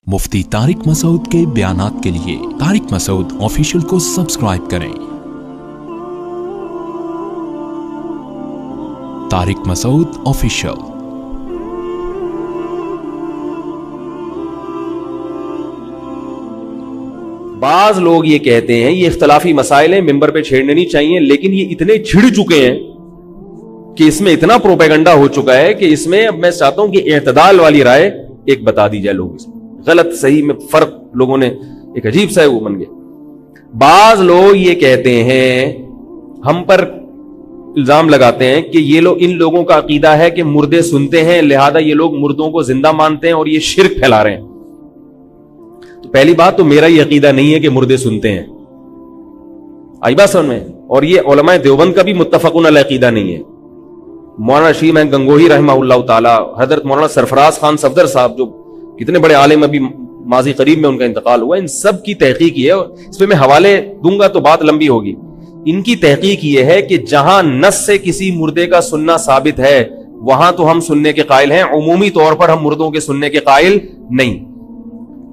मुफ्ती तारिक मसूद के बयानात के लिए तारिक मसूद ऑफिशियल को सब्सक्राइब करें। तारिक मसूद ऑफिशियल। बाज लोग ये कहते हैं ये इख्तलाफी मसाइल हैं, मिंबर पे छेड़ने नहीं चाहिए, लेकिन ये इतने छिड़ चुके हैं कि इसमें इतना प्रोपेगेंडा हो चुका है कि इसमें अब मैं चाहता हूं कि इत्तेदाल वाली राय एक बता दी जाए। लोग इसमें गलत सही में फर्क लोगों ने एक अजीब सा वो बन गया। बाज लोग ये कहते हैं, हम पर इल्जाम लगाते हैं कि ये लोग, इन लोगों का अकीदा है कि मुर्दे सुनते हैं, लिहाजा ये लोग मुर्दों को जिंदा मानते हैं और ये शिर्क फैला रहे हैं। तो पहली बात तो मेरा ये अकीदा नहीं है कि मुर्दे सुनते हैं, आई बात समझ में। और ये उलमाए देवबंद का भी मुत्तफकुन अलैह अकीदा नहीं है। मौलाना शीम गंगोही रहमहुल्लाह ताला, हजरत मौलाना सरफराज खान सफदर साहब जो कितने बड़े आलिम, अभी माजी करीब में उनका इंतकाल हुआ, इन सब की तहकीक ये है, इस पे मैं हवाले दूंगा तो बात लंबी होगी। इनकी तहकीक ये है कि जहां नस से किसी मुर्दे का सुनना साबित है वहां तो हम सुनने के कायल हैं, उमूमी तौर पर हम मुर्दों के सुनने के कायल नहीं।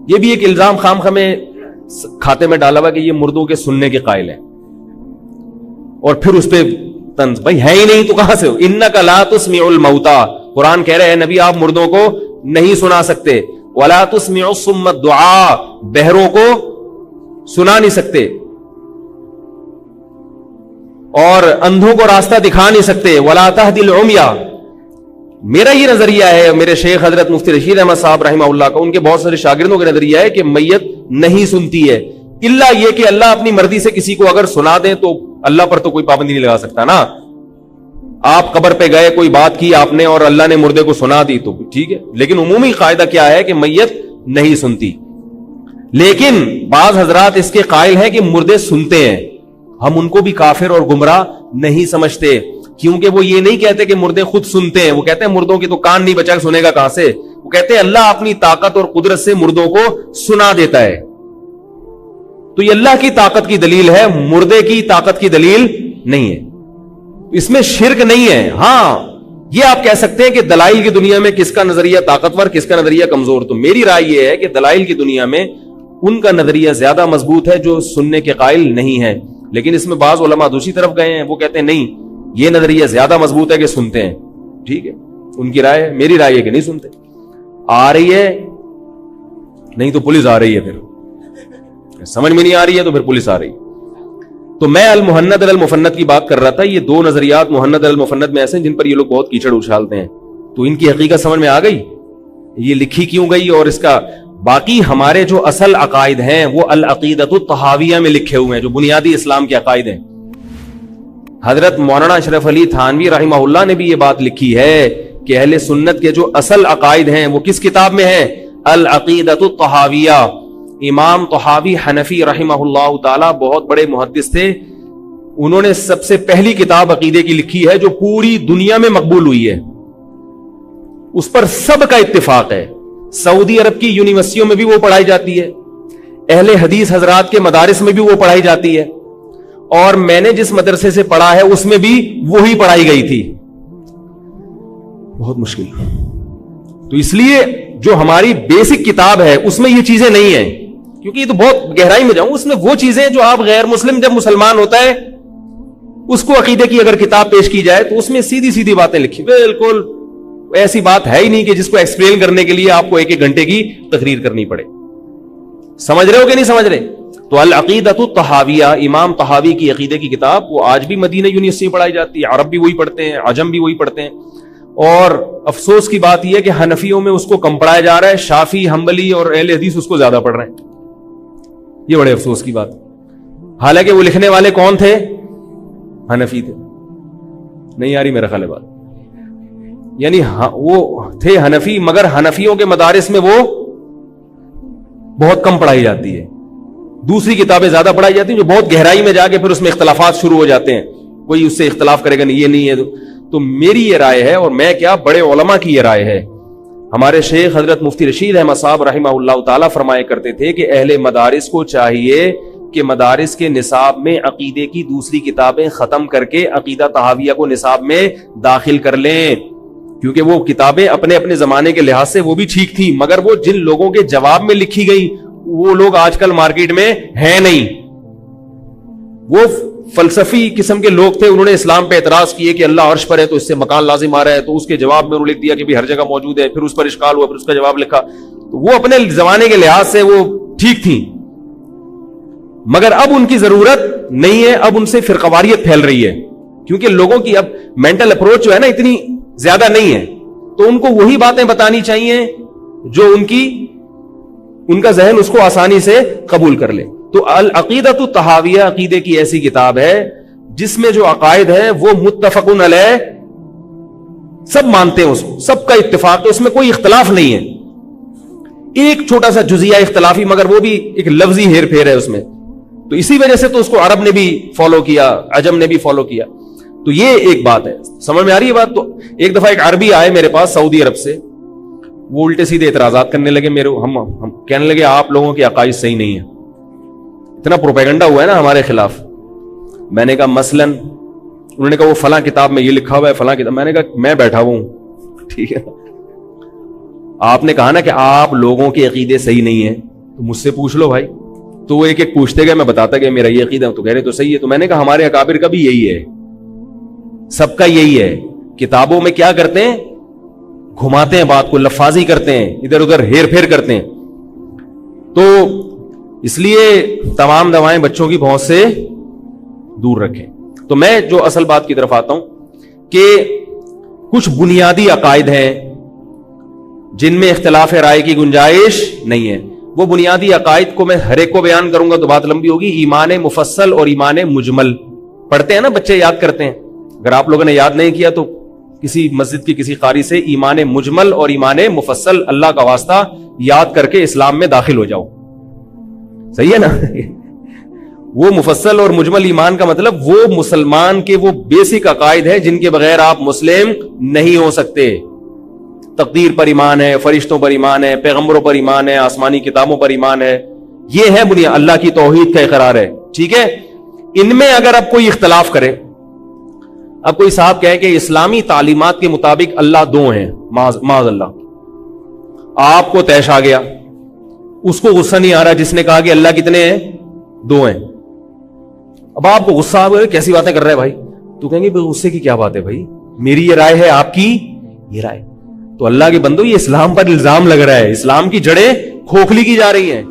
ये भी एक इल्जाम खामखा में खाते में डाला हुआ कि ये मुर्दों के सुनने के कायल है, और फिर उस पे तंज, भाई है ही नहीं तो कहां से हो। इन्नका ला तुस्मिउल मौता, कुरान कह रहे हैं नबी आप मुर्दों को नहीं सुना सकते। वला तुस्मिउ सुम्म दुआ, बहरों को सुना नहीं सकते, और अंधों को रास्ता दिखा नहीं सकते। वला तहदिल उम्या, मेरा ये नजरिया है, मेरे शेख हजरत मुफ्ती रशीद अहमद साहब रहमहुल्लाह का, उनके बहुत सारे शागिर्दों का नजरिया है कि मैयत नहीं सुनती है, इल्ला ये कि अल्लाह अपनी मर्जी से किसी को अगर सुना दे तो अल्लाह पर तो कोई पाबंदी नहीं लगा सकता ना। आप कब्र पे गए, कोई बात की आपने और अल्लाह ने मुर्दे को सुना दी तो ठीक है, लेकिन उमूमी कायदा क्या है कि मैयत नहीं सुनती। लेकिन बाज हजरात इसके कायल हैं कि मुर्दे सुनते हैं, हम उनको भी काफिर और गुमराह नहीं समझते, क्योंकि वो ये नहीं कहते कि मुर्दे खुद सुनते हैं। वो कहते हैं मुर्दों की तो कान नहीं बचा, सुनेगा कहां से। वो कहते हैं अल्लाह अपनी ताकत और कुदरत से मुर्दों को सुना देता है। तो ये अल्लाह की ताकत की दलील है, मुर्दे की ताकत की दलील नहीं है। इसमें शिर्क नहीं है। हां, ये आप कह सकते हैं कि दलाइल की दुनिया में किसका नजरिया ताकतवर, किसका नजरिया कमजोर। तो मेरी राय यह है कि दलाइल की दुनिया में उनका नजरिया ज्यादा मजबूत है जो सुनने के कायल नहीं है। लेकिन इसमें बाज उलमा दूसरी तरफ गए हैं, वो कहते हैं नहीं, ये नजरिया ज्यादा मजबूत है कि सुनते हैं। ठीक है, उनकी राय, मेरी राय है कि नहीं सुनते। आ रही है नहीं तो पुलिस आ रही है, फिर समझ में नहीं आ रही है तो फिर पुलिस आ रही है। तो मैं अल मुहन्नद अल मुफन्नद की बात कर रहा था। ये दो नजरियात मुहन्नद अल मुफन्नद में ऐसे हैं जिन पर ये लोग बहुत कीचड़ उछालते हैं। तो इनकी हकीकत समझ में आ गई, ये लिखी क्यों गई, और इसका बाकी हमारे जो असल अकायद हैं वो अल अकीदतुत तहाविया में लिखे हुए हैं, जो बुनियादी इस्लाम के अकायद हैं। हजरत मौलाना अशरफ अली थानवी रहमहुल्लाह ने भी ये बात लिखी है कि अहले सुन्नत के जो असल अकायद हैं वो किस किताब में है, अल अकीदतुत तहाविया। इमाम तहावी हनफी रहमहुल्लाह ताला बहुत बड़े मुहद्दिस थे, उन्होंने सबसे पहली किताब अकीदे की लिखी है जो पूरी दुनिया में मकबूल हुई है, उस पर सबका इत्तिफाक है। सऊदी अरब की यूनिवर्सिटियों में भी वो पढ़ाई जाती है, अहले हदीस हजरात के मदारिस में भी वो पढ़ाई जाती है, और मैंने जिस मदरसे से पढ़ा है उसमें भी वही पढ़ाई गई थी। बहुत मुश्किल। तो इसलिए जो हमारी बेसिक किताब है उसमें ये चीजें नहीं है, क्योंकि ये तो बहुत गहराई में जाऊं, उसमें वो चीजें जो आप गैर मुस्लिम जब मुसलमान होता है उसको अकीदे की अगर किताब पेश की जाए तो उसमें सीधी सीधी बातें लिखी, बिल्कुल ऐसी बात है ही नहीं कि जिसको एक्सप्लेन करने के लिए आपको एक एक घंटे की तकरीर करनी पड़े। समझ रहे हो कि नहीं समझ रहे। तो अल अकीदतुत तहाविया, इमाम तहावी की अकीदे की किताब, वो आज भी मदीना यूनिवर्सिटी में पढ़ाई जाती है, अरब भी वही पढ़ते हैं, अजम भी वही पढ़ते हैं। और अफसोस की बात यह है कि हनफियों में उसको कम पढ़ाया जा रहा है, शाफी, हम्बली और अहले हदीस उसको ज्यादा पढ़ रहे हैं। ये बड़े अफसोस की बात। हालांकि वो लिखने वाले कौन थे, हनफी थे। नहीं आ रही मेरा ख्याल है बात, यानी वो थे हनफी, मगर हनफियों के मदारिस में वो बहुत कम पढ़ाई जाती है। दूसरी किताबें ज्यादा पढ़ाई जाती हैं जो बहुत गहराई में जाके फिर उसमें इख्तलाफात शुरू हो जाते हैं, कोई उससे इख्तलाफ करेगा नहीं, ये नहीं है। तो मेरी ये राय है, और मैं क्या, बड़े उलमा की ये राय है। हमारे शेख हजरत मुफ्ती रशीद अहमद साहब रहमहुल्लाह ताला फरमाया करते थे कि अहले मदारिस को चाहिए कि मदारिस के निसाब में अकीदे की दूसरी किताबें खत्म करके अकीदा तहाविया को निसाब में दाखिल कर लें, کیونکہ وہ کتابیں اپنے اپنے زمانے کے لحاظ سے وہ بھی ٹھیک تھی، مگر وہ جن لوگوں کے جواب میں لکھی گئی وہ لوگ آج کل مارکیٹ میں ہیں نہیں. وہ فلسفی قسم کے لوگ تھے، انہوں نے اسلام پہ اعتراض کیے کہ اللہ عرش پر ہے تو اس سے مکان لازم آ رہا ہے، تو اس کے جواب میں انہوں نے لکھ دیا کہ بھی ہر جگہ موجود ہے، پھر اس پر اشکال ہوا، پھر اس کا جواب لکھا. تو وہ اپنے زمانے کے لحاظ سے وہ ٹھیک تھیں، مگر اب ان کی ضرورت نہیں ہے. اب ان سے فرقواریت پھیل رہی ہے، کیونکہ لوگوں کی اب مینٹل اپروچ جو ہے نا اتنی زیادہ نہیں ہے، تو ان کو وہی باتیں بتانی چاہیے جو ان کا ذہن اس کو آسانی سے قبول کر لے. تو العقیدۃ الطحاویہ عقیدے کی ایسی کتاب ہے جس میں جو عقائد ہے وہ متفقن علیہ، سب مانتے ہیں اس کو، سب کا اتفاق ہے، اس میں کوئی اختلاف نہیں ہے. ایک چھوٹا سا جزیہ اختلافی، مگر وہ بھی ایک لفظی ہیر پھیر ہے اس میں، تو اسی وجہ سے تو اس کو عرب نے بھی فالو کیا، عجم نے بھی فالو کیا. تو یہ ایک بات ہے، سمجھ میں آ رہی ہے بات. تو ایک دفعہ ایک عربی آئے میرے پاس سعودی عرب سے، وہ الٹے سیدھے اعتراضات کرنے لگے ہم کہنے لگے آپ لوگوں کے عقائد صحیح نہیں ہیں. اتنا پروپیگنڈا ہوا ہے نا ہمارے خلاف. میں نے کہا مثلاً، انہوں نے کہا وہ فلاں کتاب میں یہ لکھا ہوا ہے، فلاں کتاب. میں نے کہا میں بیٹھا ہوں، ٹھیک ہے، آپ نے کہا نا کہ آپ لوگوں کے عقیدے صحیح نہیں ہیں تو مجھ سے پوچھ لو بھائی. تو وہ ایک ایک پوچھتے گئے، میں بتاتا گیا میرا یہ عقیدہ، تو کہہ رہے تو صحیح ہے. تو میں نے کہا ہمارے اکابر کا بھی یہی ہے، سب کا یہی ہے. کتابوں میں کیا کرتے ہیں، گھماتے ہیں بات کو، لفاظی کرتے ہیں، ادھر ادھر ہیر پھیر کرتے ہیں. تو اس لیے تمام دوائیں بچوں کی پہنچ سے دور رکھیں. تو میں جو اصل بات کی طرف آتا ہوں کہ کچھ بنیادی عقائد ہیں جن میں اختلاف رائے کی گنجائش نہیں ہے. وہ بنیادی عقائد کو میں ہر ایک کو بیان کروں گا تو بات لمبی ہوگی. ایمان مفصل اور ایمان مجمل پڑھتے ہیں نا بچے، یاد کرتے ہیں. اگر آپ لوگوں نے یاد نہیں کیا تو کسی مسجد کی کسی قاری سے ایمان مجمل اور ایمان مفصل اللہ کا واسطہ یاد کر کے اسلام میں داخل ہو جاؤ. صحیح ہے نا. وہ مفصل اور مجمل ایمان کا مطلب وہ مسلمان کے وہ بیسک عقائد ہے جن کے بغیر آپ مسلم نہیں ہو سکتے. تقدیر پر ایمان ہے، فرشتوں پر ایمان ہے، پیغمبروں پر ایمان ہے، آسمانی کتابوں پر ایمان ہے. یہ ہے بنیاد، اللہ کی توحید کا اقرار ہے. ٹھیک ہے، ان میں اگر اب کوئی اختلاف کرے، اب کوئی صاحب کہے کہ اسلامی تعلیمات کے مطابق اللہ دو ہیں، معاذ اللہ، آپ کو طیش آ گیا، اس کو غصہ نہیں آ رہا جس نے کہا کہ اللہ کتنے ہیں، دو ہیں. اب آپ کو غصہ آ گیا، کیسی باتیں کر رہے ہیں بھائی. تو کہیں گے غصے کی کیا بات ہے بھائی، میری یہ رائے ہے، آپ کی یہ رائے. تو اللہ کے بندو، یہ اسلام پر الزام لگ رہا ہے، اسلام کی جڑیں کھوکھلی کی جا رہی ہیں.